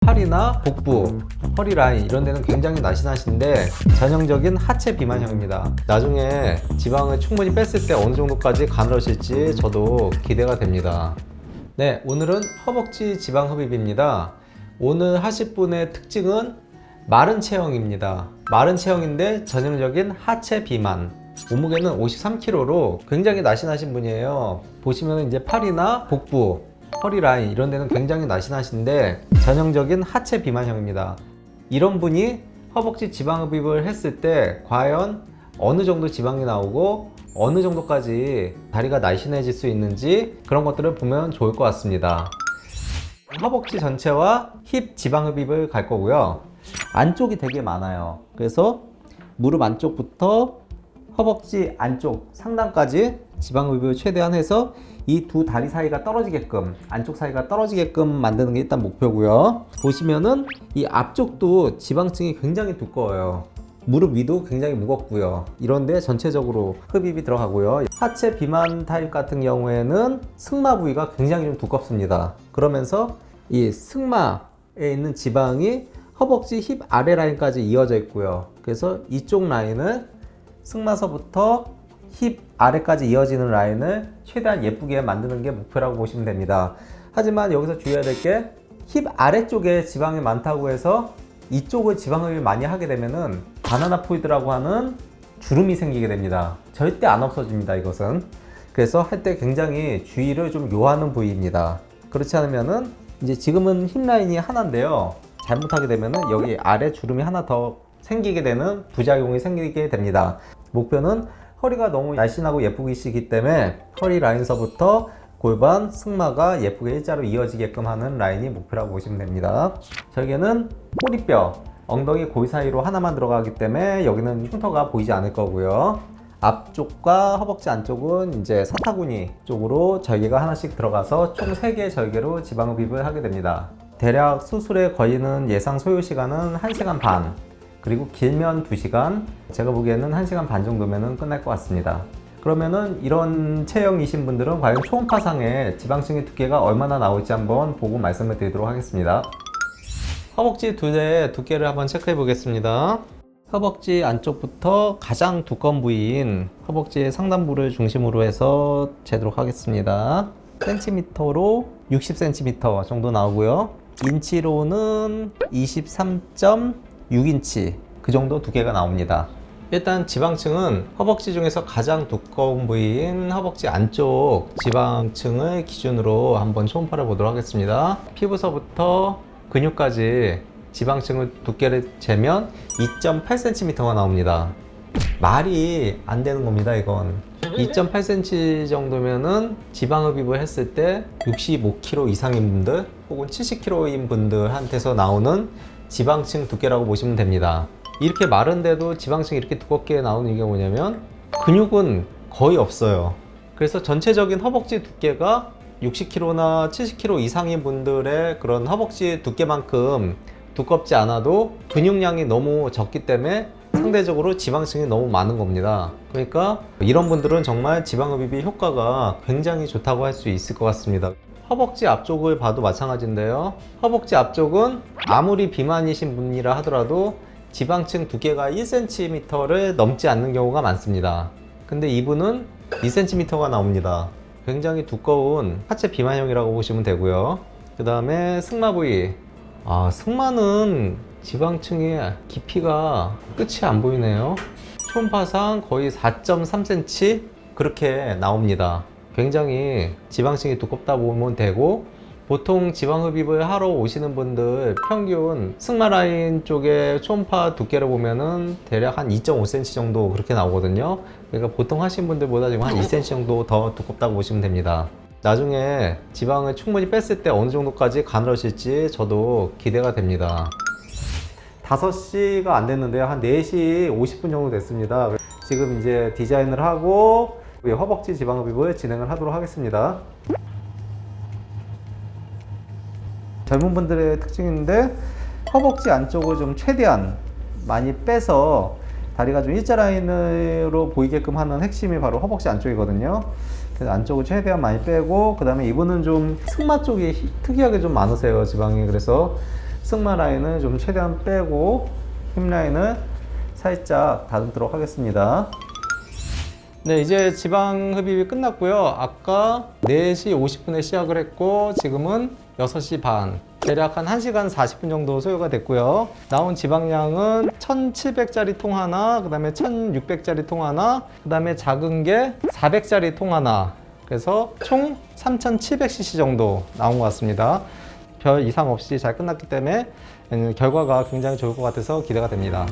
팔이나 복부, 허리 라인 이런 데는 굉장히 날씬하신데 전형적인 하체 비만형입니다. 나중에 지방을 충분히 뺐을 때 어느 정도까지 가늘어질지 저도 기대가 됩니다. 네, 오늘은 허벅지 지방 흡입입니다. 오늘 하실 분의 특징은 마른 체형입니다. 마른 체형인데 전형적인 하체 비만. 몸무게는 53kg로 굉장히 날씬하신 분이에요. 보시면 이제 팔이나 복부, 허리 라인 이런 데는 굉장히 날씬하신데 전형적인 하체 비만형입니다. 이런 분이 허벅지 지방 흡입을 했을 때 과연 어느 정도 지방이 나오고 어느 정도까지 다리가 날씬해질 수 있는지 그런 것들을 보면 좋을 것 같습니다. 허벅지 전체와 힙 지방 흡입을 갈 거고요. 안쪽이 되게 많아요. 그래서 무릎 안쪽부터 허벅지 안쪽 상단까지 지방 흡입을 최대한 해서 이 두 다리 사이가 떨어지게끔, 안쪽 사이가 떨어지게끔 만드는 게 일단 목표고요. 보시면은 이 앞쪽도 지방층이 굉장히 두꺼워요. 무릎 위도 굉장히 무겁고요. 이런데 전체적으로 흡입이 들어가고요. 하체 비만 타입 같은 경우에는 승마 부위가 굉장히 좀 두껍습니다. 그러면서 이 승마에 있는 지방이 허벅지 힙 아래 라인까지 이어져 있고요. 그래서 이쪽 라인을 승마서부터 힙 아래까지 이어지는 라인을 최대한 예쁘게 만드는 게 목표라고 보시면 됩니다. 하지만 여기서 주의해야 될 게 힙 아래쪽에 지방이 많다고 해서 이쪽을 지방흡입을 많이 하게 되면은 바나나 포이드라고 하는 주름이 생기게 됩니다. 절대 안 없어집니다, 이것은. 그래서 할 때 굉장히 주의를 좀 요하는 부위입니다. 그렇지 않으면은 이제 지금은 힙 라인이 하나인데요. 잘못하게 되면은 여기 아래 주름이 하나 더 생기게 되는 부작용이 생기게 됩니다. 목표는 허리가 너무 날씬하고 예쁘시기 때문에 허리 라인서부터 골반, 승마가 예쁘게 일자로 이어지게끔 하는 라인이 목표라고 보시면 됩니다. 저에게는 꼬리뼈, 엉덩이 골 사이로 하나만 들어가기 때문에 여기는 흉터가 보이지 않을 거고요. 앞쪽과 허벅지 안쪽은 이제 사타구니 쪽으로 절개가 하나씩 들어가서 총 3개의 절개로 지방 흡입을 하게 됩니다. 대략 수술에 걸리는 예상 소요 시간은 1시간 반, 그리고 길면 2시간, 제가 보기에는 1시간 반 정도면 끝날 것 같습니다. 그러면은 이런 체형이신 분들은 과연 초음파상에 지방층의 두께가 얼마나 나올지 한번 보고 말씀을 드리도록 하겠습니다. 허벅지 둘의 두께를 한번 체크해 보겠습니다. 허벅지 안쪽부터 가장 두꺼운 부위인 허벅지의 상단부를 중심으로 해서 재도록 하겠습니다. 센티미터로 60cm 정도 나오고요. 인치로는 23.6인치 그 정도 두께가 나옵니다. 일단 지방층은 허벅지 중에서 가장 두꺼운 부위인 허벅지 안쪽 지방층을 기준으로 한번 초음파를 보도록 하겠습니다. 피부서부터 근육까지 지방층을 두께를 재면 2.8cm가 나옵니다. 말이 안 되는 겁니다, 이건. 2.8cm 정도면은 지방 흡입을 했을 때 65kg 이상인 분들 혹은 70kg인 분들한테서 나오는 지방층 두께라고 보시면 됩니다. 이렇게 마른데도 지방층이 이렇게 두껍게 나오는 이유가 뭐냐면 근육은 거의 없어요. 그래서 전체적인 허벅지 두께가 60kg나 70kg 이상인 분들의 그런 허벅지 두께만큼 두껍지 않아도 근육량이 너무 적기 때문에 상대적으로 지방층이 너무 많은 겁니다. 그러니까 이런 분들은 정말 지방 흡입의 효과가 굉장히 좋다고 할 수 있을 것 같습니다. 허벅지 앞쪽을 봐도 마찬가지인데요. 허벅지 앞쪽은 아무리 비만이신 분이라 하더라도 지방층 두께가 1cm를 넘지 않는 경우가 많습니다. 근데 이분은 2cm가 나옵니다. 굉장히 두꺼운 하체 비만형이라고 보시면 되고요. 그 다음에 승마 부위. 승마는 지방층의 깊이가 끝이 안 보이네요. 초음파상 거의 4.3cm 그렇게 나옵니다. 굉장히 지방층이 두껍다 보면 되고, 보통 지방 흡입을 하러 오시는 분들 평균 승마 라인 쪽에 초음파 두께를 보면은 대략 한 2.5cm 정도 그렇게 나오거든요. 그러니까 보통 하신 분들보다 지금 한 2cm 정도 더 두껍다고 보시면 됩니다. 나중에 지방을 충분히 뺐을 때 어느 정도까지 가늘어질지 저도 기대가 됩니다. 5시가 안 됐는데요. 한 4시 50분 정도 됐습니다. 지금 이제 디자인을 하고 허벅지 지방 흡입을 진행을 하도록 하겠습니다. 젊은 분들의 특징인데 허벅지 안쪽을 좀 최대한 많이 빼서 다리가 좀 일자 라인으로 보이게끔 하는 핵심이 바로 허벅지 안쪽이거든요. 그래서 안쪽을 최대한 많이 빼고, 그 다음에 이분은 좀 승마 쪽이 특이하게 좀 많으세요, 지방이. 그래서 승마 라인은 좀 최대한 빼고 힙 라인은 살짝 다듬도록 하겠습니다. 네, 이제 지방 흡입이 끝났고요. 아까 4시 50분에 시작을 했고 지금은 6시 반, 대략 한 1시간 40분 정도 소요가 됐고요. 나온 지방량은 1700짜리 통 하나, 그 다음에 1600짜리 통 하나, 그 다음에 작은 게 400짜리 통 하나, 그래서 총 3700cc 정도 나온 것 같습니다. 별 이상 없이 잘 끝났기 때문에 결과가 굉장히 좋을 것 같아서 기대가 됩니다.